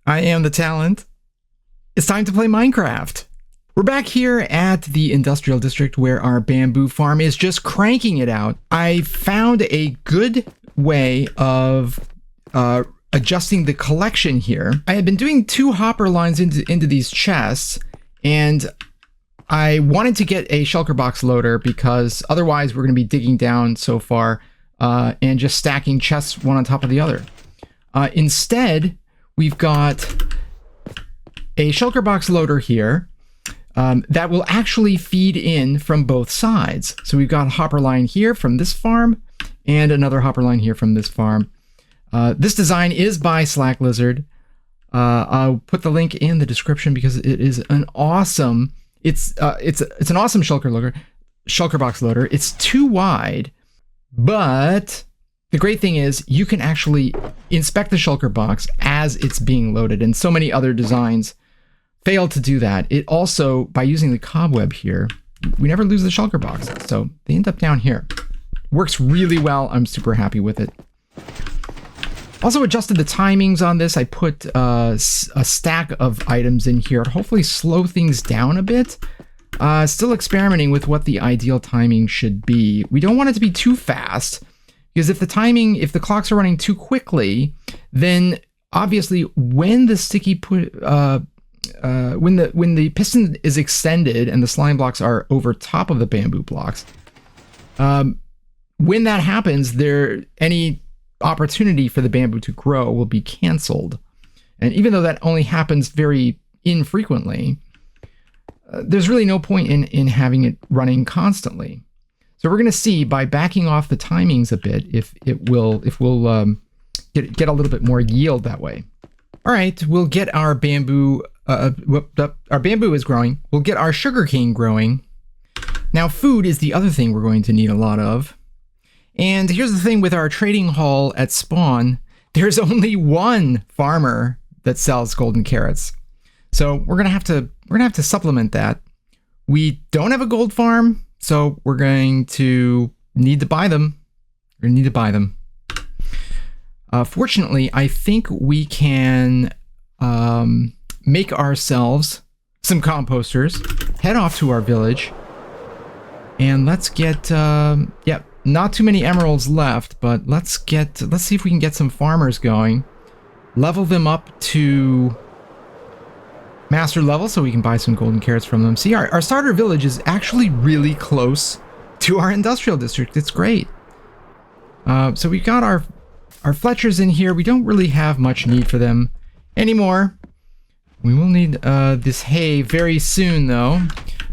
I am the talent. It's time to play Minecraft. We're back here at the industrial district where our bamboo farm is just cranking it out. I found a good way of adjusting the collection here. I had been doing 2 hopper lines into these chests, and I wanted to get a shulker box loader because otherwise we're going to be digging down so far and just stacking chests one on top of the other. Instead, we've got a shulker box loader here that will actually feed in from both sides. So we've got a hopper line here from this farm and another hopper line here from this farm. This design is by Slack Lizard. I'll put the link in the description because it is an awesome. It's an awesome shulker box loader. It's too wide, but the great thing is you can actually inspect the shulker box as it's being loaded, and so many other designs fail to do that. It also, by using the cobweb here, we never lose the shulker box, so they end up down here. Works really well. I'm super happy with it. Also adjusted the timings on this. I put a stack of items in here to hopefully slow things down a bit. Still experimenting with what the ideal timing should be. We don't want it to be too fast, because if the clocks are running too quickly, then obviously when the when the piston is extended and the slime blocks are over top of the bamboo blocks, when that happens, any opportunity for the bamboo to grow will be canceled. And even though that only happens very infrequently, there's really no point in having it running constantly. So we're going to see by backing off the timings a bit if we'll get a little bit more yield that way. All right, we'll get our bamboo. Our bamboo is growing. We'll get our sugarcane growing. Now, food is the other thing we're going to need a lot of. And here's the thing with our trading hall at spawn: there's only one farmer that sells golden carrots. So we're gonna have to supplement that. We don't have a gold farm, so we're going to need to buy them. We're gonna need to buy them. Fortunately, I think we can make ourselves some composters, head off to our village, and let's get not too many emeralds left, but let's see if we can get some farmers going, level them up to master level so we can buy some golden carrots from them. See, our starter village is actually really close to our industrial district. It's great. So we've got our Fletchers in here. We don't really have much need for them anymore. We will need this hay very soon though.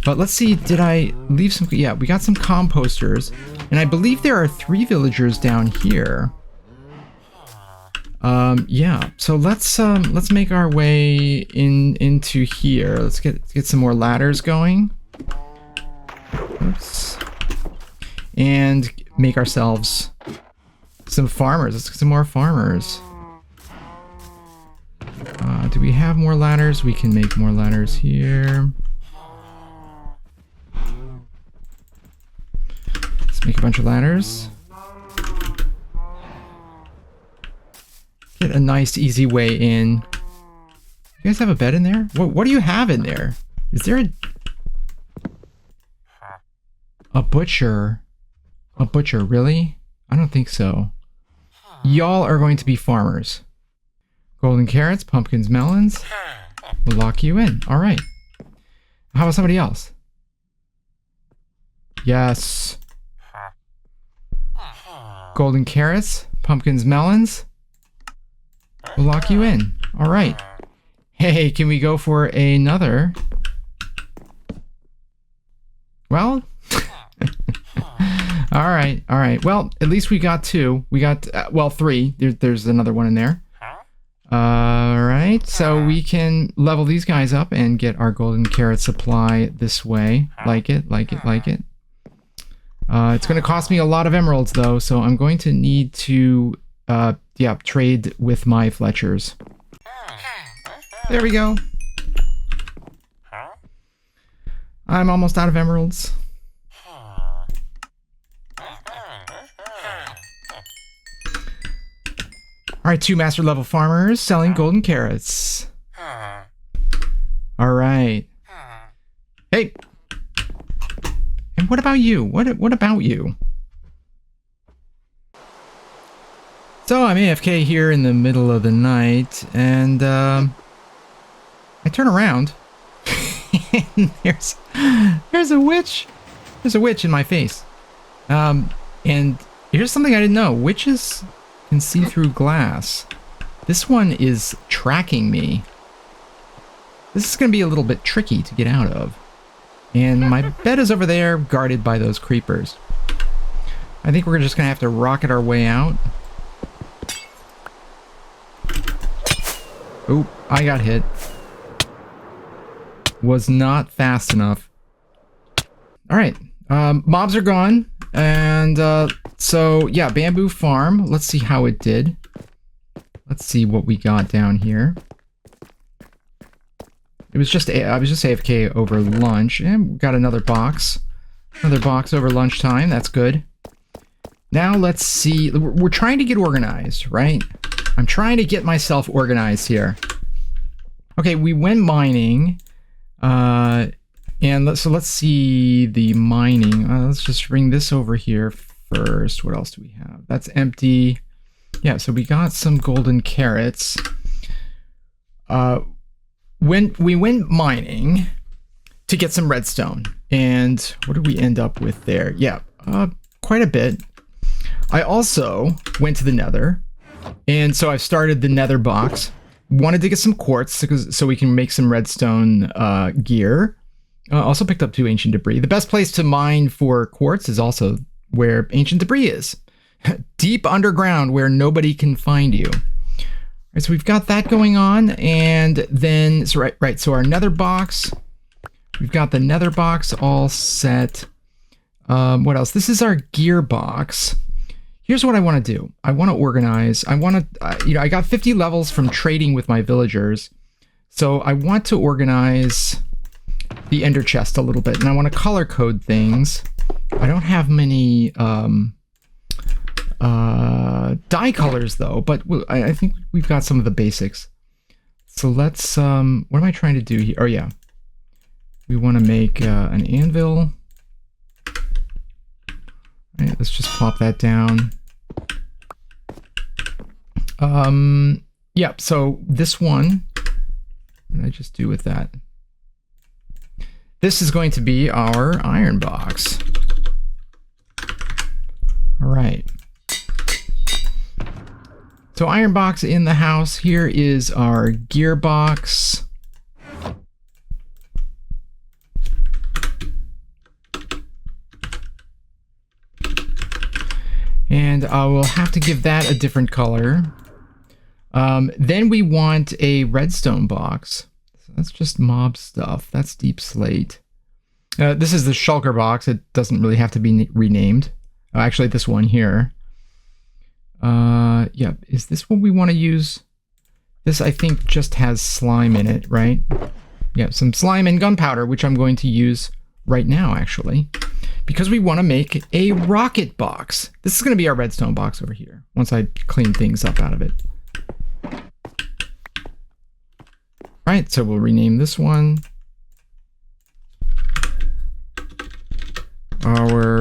But let's see, did I leave some? Yeah, we got some composters. And I believe there are 3 villagers down here. Yeah, so let's make our way into here. Let's get some more ladders going. Oops. And make ourselves some farmers. Let's get some more farmers. Do we have more ladders? We can make more ladders here. Let's make a bunch of ladders. Get a nice, easy way in. You guys have a bed in there? What do you have in there? Is there a butcher? A butcher, really? I don't think so. Y'all are going to be farmers. Golden carrots, pumpkins, melons. We'll lock you in. All right. How about somebody else? Yes. Golden carrots, pumpkins, melons. We'll lock you in. All right. Hey, can we go for another? Well, all right. All right. Well, at least we got 2. We got, 3. There's another one in there. All right. So we can level these guys up and get our golden carrot supply this way. Like it, like it, like it. It's going to cost me a lot of emeralds though, so I'm going to need to trade with my Fletchers. There we go. I'm almost out of emeralds. right, 2 master level farmers selling golden carrots. All right. Hey. And what about you? What about you? So I'm AFK here in the middle of the night, and I turn around, and there's a witch. There's a witch in my face. And here's something I didn't know: witches can see through glass. This one is tracking me. This is going to be a little bit tricky to get out of. And my bed is over there, guarded by those creepers. I think we're just going to have to rocket our way out. Oh, I got hit. Was not fast enough. Alright, mobs are gone. And so, yeah, bamboo farm. Let's see how it did. Let's see what we got down here. I was just AFK over lunch, and we got another box. Another box over lunchtime, that's good. Now let's see, we're trying to get organized, right? I'm trying to get myself organized here. Okay, we went mining, and so let's see the mining. Let's just bring this over here first. What else do we have? That's empty. Yeah, so we got some golden carrots. When we went mining to get some redstone, and what did we end up with there? Yeah, quite a bit. I also went to the nether, and so I've started the nether box. Wanted to get some quartz so we can make some redstone gear. Also picked up 2 ancient debris. The best place to mine for quartz is also where ancient debris is. Deep underground where nobody can find you. Right, so we've got that going on, and then, so right, so our nether box, we've got the nether box all set. What else? This is our gear box. Here's what I want to do. I want to organize. I want to, I got 50 levels from trading with my villagers, so I want to organize the ender chest a little bit, and I want to color code things. I don't have many, dye colors though, but I think we've got some of the basics. So let's, what am I trying to do here? Oh yeah. We want to make an anvil. All right, let's just plop that down. Yeah, so this one, what did I just do with that? This is going to be our iron box. All right. So iron box in the house. Here is our gearbox. And I will have to give that a different color. Then we want a redstone box. So that's just mob stuff. That's deep slate. This is the shulker box. It doesn't really have to be renamed. Actually, this one here. Yeah, is this what we want to use? This, I think, just has slime in it, right? Yeah, some slime and gunpowder, which I'm going to use right now, actually. Because we want to make a rocket box. This is going to be our redstone box over here, once I clean things up out of it. Alright, so we'll rename this one our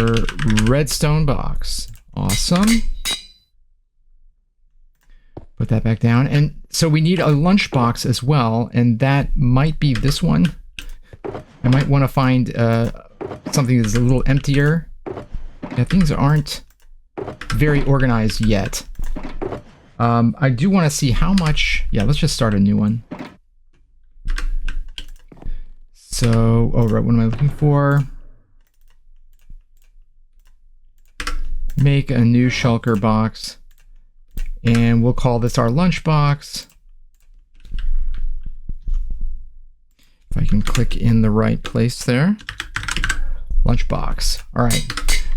redstone box. Awesome. Put that back down. And so we need a lunch box as well, and that might be this one. I might want to find something that's a little emptier. Yeah, things aren't very organized yet. I do want to see how much... Yeah, let's just start a new one. So, oh, right, what am I looking for? Make a new shulker box. And we'll call this our lunch box. If I can click in the right place there. Lunch box. All right.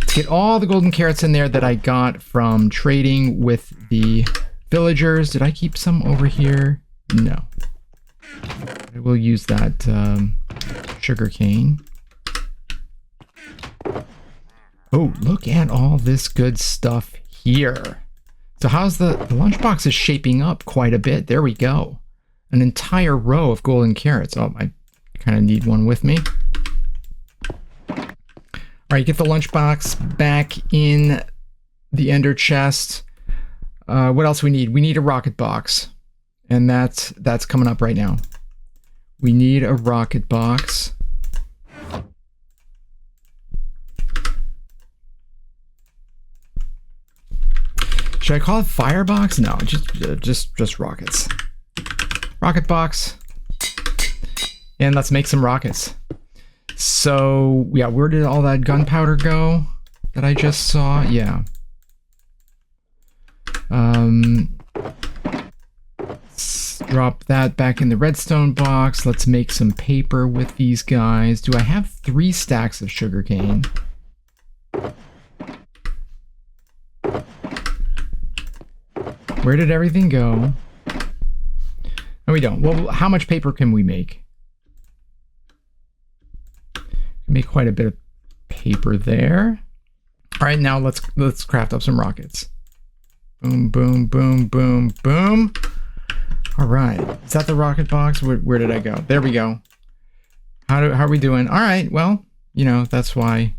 Let's get all the golden carrots in there that I got from trading with the villagers. Did I keep some over here? No. I will use that sugar cane. Oh, look at all this good stuff here. So how's the lunchbox is shaping up quite a bit. There we go. An entire row of golden carrots. Oh, I kind of need one with me. All right, get the lunchbox back in the ender chest. What else we need? We need a rocket box. And that's coming up right now. We need a rocket box. Should I call it firebox? No, just rockets. Rocket box. And let's make some rockets. So, yeah, where did all that gunpowder go that I just saw? Yeah. Let's drop that back in the redstone box. Let's make some paper with these guys. Do I have 3 stacks of sugarcane? Where did everything go? No, we don't. Well, how much paper can we make? Make quite a bit of paper there. All right, now let's craft up some rockets. Boom, boom, boom, boom, boom. All right, is that the rocket box? Where did I go? There we go. How are we doing? All right, well, you know, that's why.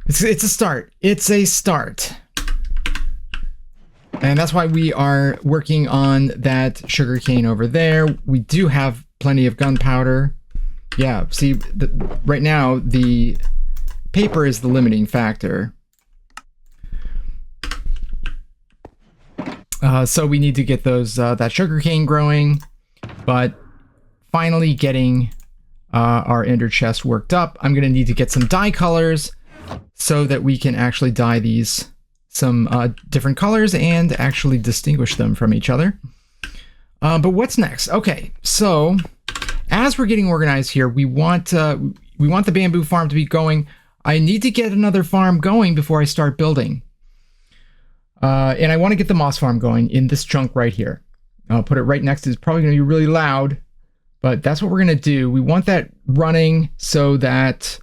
It's a start. It's a start. And that's why we are working on that sugarcane over there. We do have plenty of gunpowder. Yeah, see, right now, the paper is the limiting factor. So we need to get those that sugarcane growing, but finally getting our ender chest worked up. I'm going to need to get some dye colors so that we can actually dye these some different colors and actually distinguish them from each other. But what's next? Okay, so as we're getting organized here, we want the bamboo farm to be going. I need to get another farm going before I start building. And I want to get the moss farm going in this chunk right here. I'll put it right next to it. It's probably going to be really loud, but that's what we're going to do. We want that running so that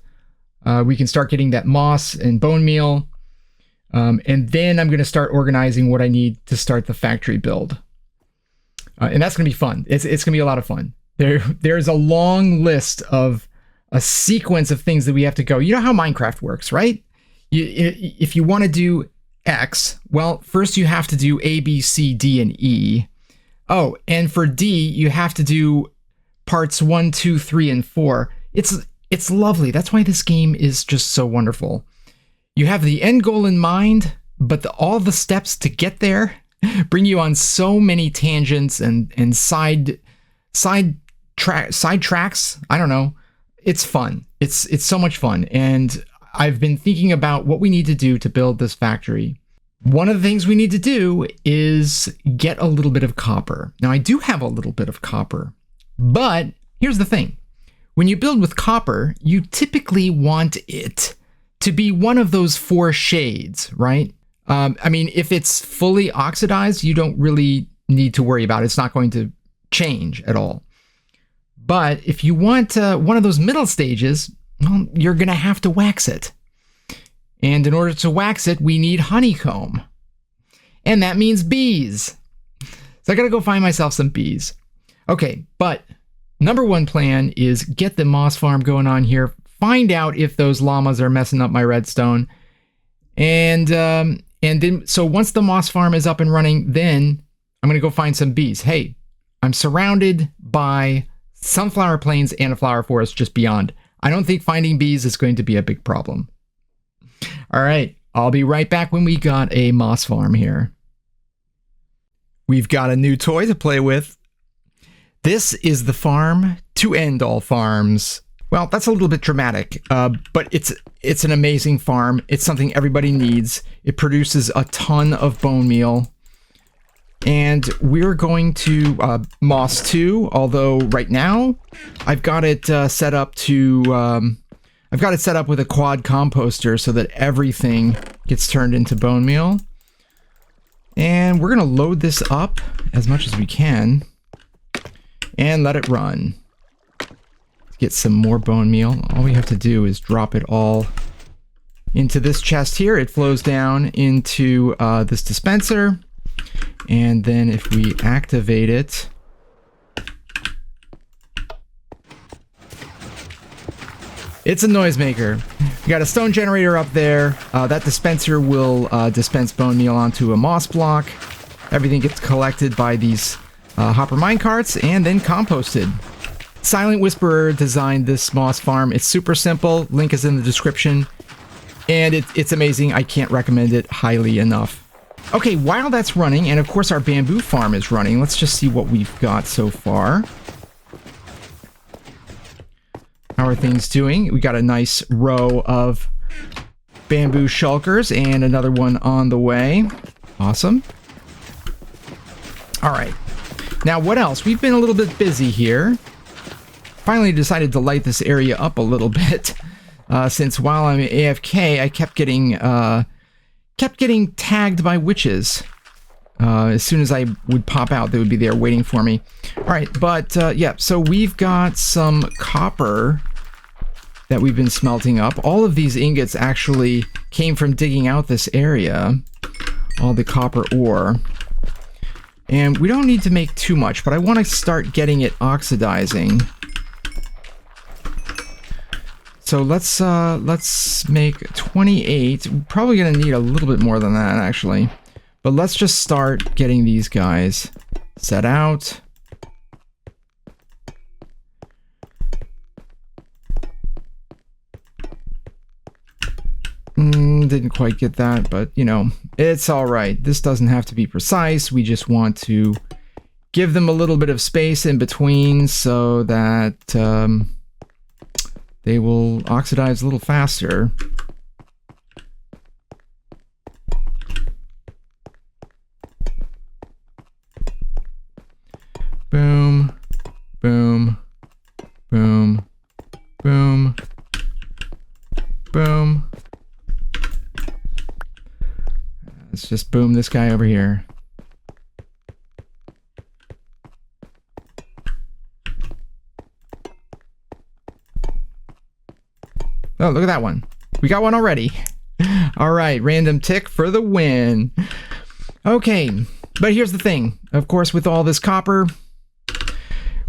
we can start getting that moss and bone meal. And then I'm going to start organizing what I need to start the factory build. And that's going to be fun. It's going to be a lot of fun. There's a long list of a sequence of things that we have to go. You know how Minecraft works, right? If you want to do X, well, first you have to do A, B, C, D, and E. Oh, and for D, you have to do parts 1, 2, 3, and 4. It's lovely. That's why this game is just so wonderful. You have the end goal in mind, but all the steps to get there bring you on so many tangents and side tracks. I don't know. It's fun. It's so much fun. And I've been thinking about what we need to do to build this factory. One of the things we need to do is get a little bit of copper. Now, I do have a little bit of copper, but here's the thing. When you build with copper, you typically want it to be one of those 4 shades, right? I mean, if it's fully oxidized, you don't really need to worry about it. It's not going to change at all. But if you want one of those middle stages, well, you're going to have to wax it. And in order to wax it, we need honeycomb. And that means bees. So I got to go find myself some bees. Okay, but number 1 plan is get the moss farm going on here. Find out if those llamas are messing up my redstone. And then, so once the moss farm is up and running, then I'm going to go find some bees. Hey, I'm surrounded by sunflower plains and a flower forest just beyond. I don't think finding bees is going to be a big problem. All right, I'll be right back when we got a moss farm here. We've got a new toy to play with. This is the farm to end all farms. Well, that's a little bit dramatic, but it's an amazing farm. It's something everybody needs. It produces a ton of bone meal. And we're going to Moss 2, although right now I've got it set up to I've got it set up with a quad composter so that everything gets turned into bone meal. And we're going to load this up as much as we can and let it run. Get some more bone meal. All we have to do is drop it all into this chest here. It flows down into this dispenser. And then if we activate it, it's a noisemaker. We got a stone generator up there. That dispenser will dispense bone meal onto a moss block. Everything gets collected by these hopper minecarts and then composted. Silent Whisperer designed this moss farm. It's super simple. Link is in the description. And it's amazing. I can't recommend it highly enough. Okay, while that's running, and of course our bamboo farm is running, let's just see what we've got so far. How are things doing? We got a nice row of bamboo shulkers and another one on the way. Awesome. All right. Now, what else? We've been a little bit busy here. Finally decided to light this area up a little bit. Since while I'm AFK, I kept getting tagged by witches. As soon as I would pop out, they would be there waiting for me. All right, but yeah, so we've got some copper that we've been smelting up. All of these ingots actually came from digging out this area. All the copper ore. And we don't need to make too much, but I want to start getting it oxidizing. So let's make 28. We're probably gonna need a little bit more than that, actually. But let's just start getting these guys set out. Didn't quite get that, but you know, it's all right. This doesn't have to be precise. We just want to give them a little bit of space in between so that they will oxidize a little faster. Boom, boom, boom, boom, boom. Let's just boom this guy over here. Oh, look at that one. We got one already. All right, random tick for the win. Okay, but here's the thing. Of course, with all this copper,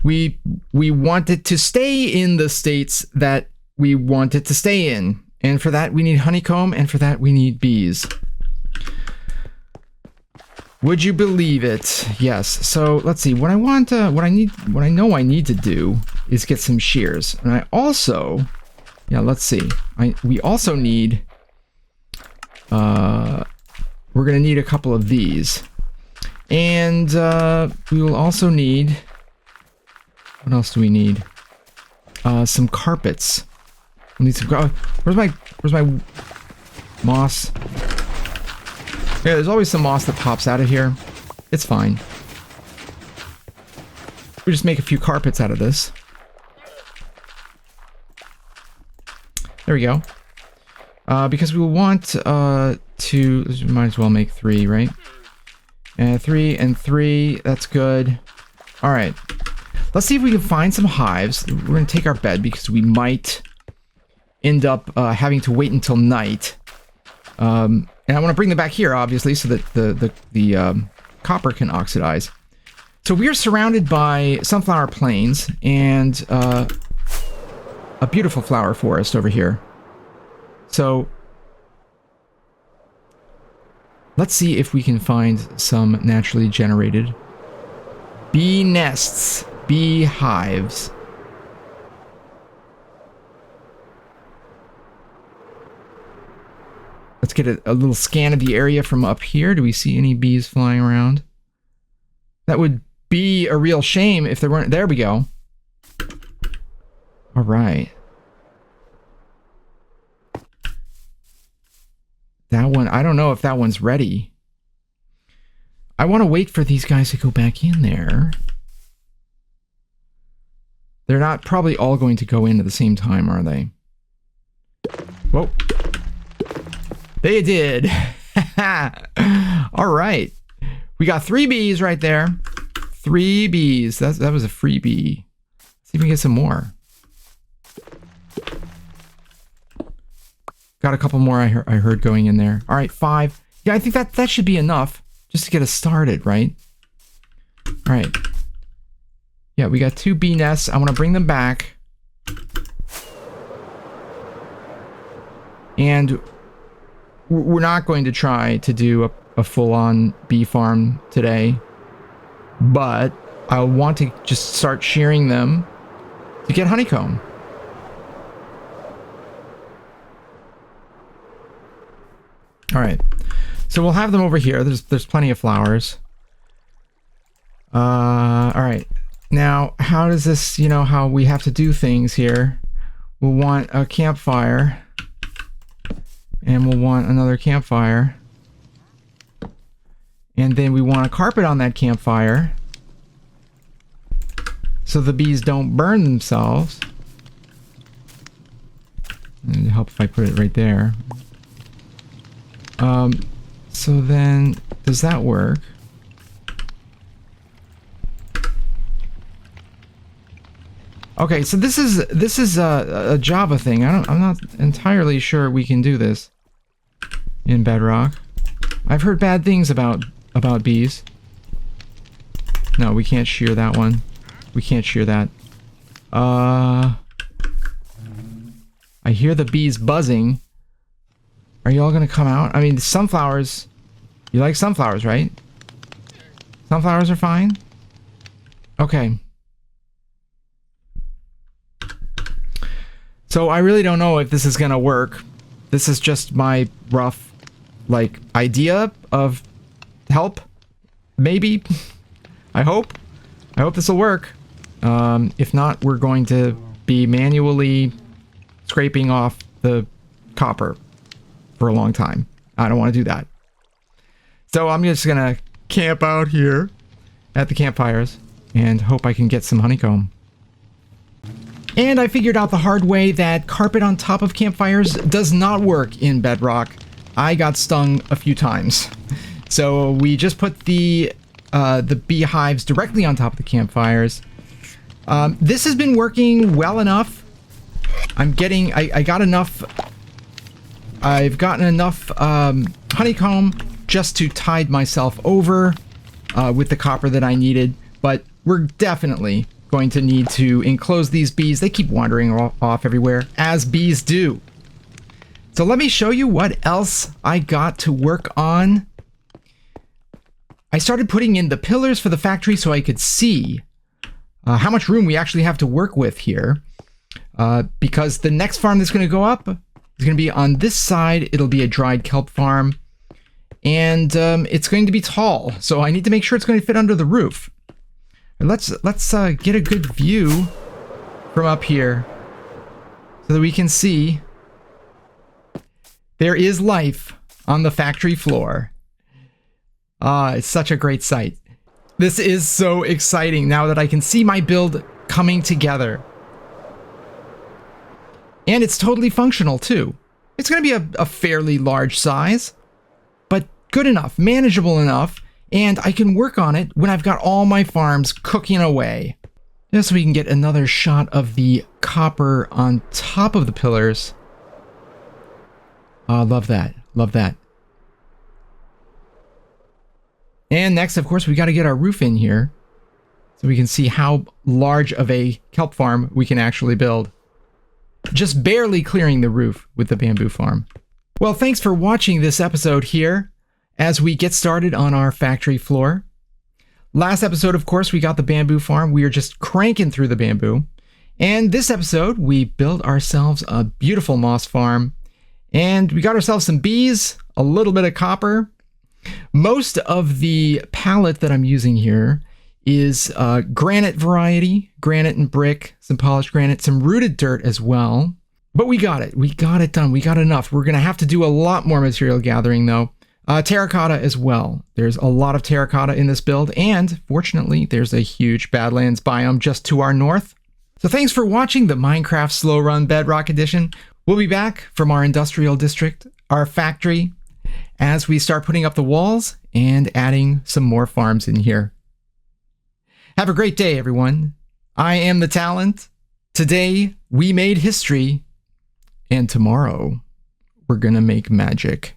we want it to stay in the states that we want it to stay in. And for that, we need honeycomb, and for that, we need bees. Would you believe it? Yes. So let's see. What I know I need to do is get some shears, and I also, yeah, let's see. We also need. We're gonna need a couple of these, and we will also need. What else do we need? Some carpets. We need some. Where's my moss? Yeah, there's always some moss that pops out of here. It's fine. We just make a few carpets out of this. There we go. Because we will want to... We might as well make 3, right? 3 and 3. That's good. Alright. Let's see if we can find some hives. We're going to take our bed because we might end up having to wait until night. And I want to bring them back here, obviously, so that the copper can oxidize. So we are surrounded by sunflower plains and a beautiful flower forest over here. So let's see if we can find some naturally generated bee nests, bee hives. Let's get a little scan of the area from up here. Do we see any bees flying around? That would be a real shame if there weren't. There we go. All right. That one, I don't know if that one's ready. I want to wait for these guys to go back in there. They're not probably all going to go in at the same time, are they? Whoa. They did. All right. We got 3 bees right there. 3 bees. That was a free bee. Let's see if we can get some more. Got a couple more I heard going in there. All right, 5. Yeah, I think that should be enough just to get us started, right? All right. Yeah, we got 2 bee nests. I want to bring them back. And we're not going to try to do a full-on bee farm today, but I want to just start shearing them to get honeycomb. All right, so we'll have them over here. There's plenty of flowers. All right, now how does this, you know, how we have to do things here? We'll want a campfire, and we'll want another campfire, and then we want a carpet on that campfire so the bees don't burn themselves. And it'd help if I put it right there. So then, does that work? Okay, so this is a Java thing. I'm not entirely sure we can do this in Bedrock. I've heard bad things about bees. No, we can't shear that one. We can't shear that. I hear the bees buzzing. Are you all gonna come out? I mean, sunflowers. You like sunflowers, right? Sunflowers are fine? Okay. So I really don't know if this is gonna work. This is just my rough, like, idea of help. Maybe. I hope this will work. If not, we're going to be manually scraping off the copper for a long time. I don't want to do that. So I'm just gonna camp out here at the campfires and hope I can get some honeycomb. And I figured out the hard way that carpet on top of campfires does not work in Bedrock. I got stung a few times. So we just put the beehives directly on top of the campfires. This has been working well enough. I've gotten enough honeycomb just to tide myself over with the copper that I needed, but we're definitely going to need to enclose these bees. They keep wandering off everywhere, as bees do. So let me show you what else I got to work on. I started putting in the pillars for the factory so I could see how much room we actually have to work with here, because the next farm that's going to go up is going to be on this side. It'll be a dried kelp farm, and it's going to be tall, so I need to make sure it's going to fit under the roof. And let's get a good view from up here so that we can see there is life on the factory floor. It's such a great sight. This is so exciting now that I can see my build coming together. And it's totally functional too. It's going to be a fairly large size, but good enough, manageable enough, and I can work on it when I've got all my farms cooking away. Just so we can get another shot of the copper on top of the pillars. Love that. Love that. And next, of course, we got to get our roof in here so we can see how large of a kelp farm we can actually build. Just barely clearing the roof with the bamboo farm. Well, thanks for watching this episode here as we get started on our factory floor. Last episode, of course, we got the bamboo farm. We are just cranking through the bamboo. And this episode, we built ourselves a beautiful moss farm. And we got ourselves some bees, a little bit of copper. Most of the palette that I'm using here is granite variety, granite and brick, some polished granite, some rooted dirt as well. But we got it. We got it done. We got enough. We're going to have to do a lot more material gathering, though. Terracotta as well. There's a lot of terracotta in this build, and fortunately, there's a huge Badlands biome just to our north. So thanks for watching the Minecraft Slowrun Bedrock Edition. We'll be back from our industrial district, our factory, as we start putting up the walls and adding some more farms in here. Have a great day, everyone. I am the Talent. Today, we made history, and tomorrow, we're we're gonna make magic.